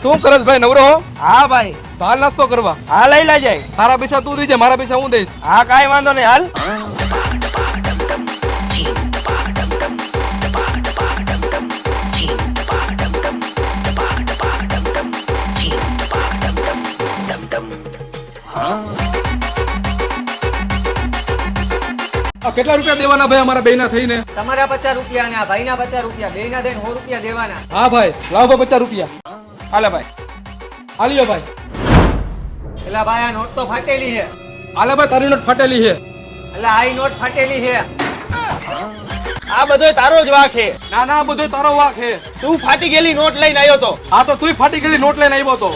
શું કરસ ભાઈ નવરો હો? હા ભાઈ. તો હાલ નાસ્તો કરવા. હા લઈ લેજે. તારા પૈસા તું દેજે, મારા પૈસા હું દઈશ. હા કાઈ વાંધો નહીં હાલ. કેટલા રૂપિયા દેવાના ભાઈ અમારા બેયના થઈને? તમારા 50 રૂપિયા અને આ ભાઈના 50 રૂપિયા બેયના થઈને 100 રૂપિયા દેવાના. હા ભાઈ લાવો ભાઈ 50 રૂપિયા. હાલે ભાઈ. હાલ્યો ભાઈ. એલા ભાઈ આ નોટ તો ફાટેલી છે. હાલે ભાઈ તારી નોટ ફાટેલી છે. એલા આ નોટ ફાટેલી છે. આ બધો તારો જ વાંક છે. ના ના બધો તારો વાંક છે. તું ફાટી ગયેલી નોટ લઈને આવ્યો તો. હા તો તુંય ફાટી ગયેલી નોટ લઈને આવ્યો તો.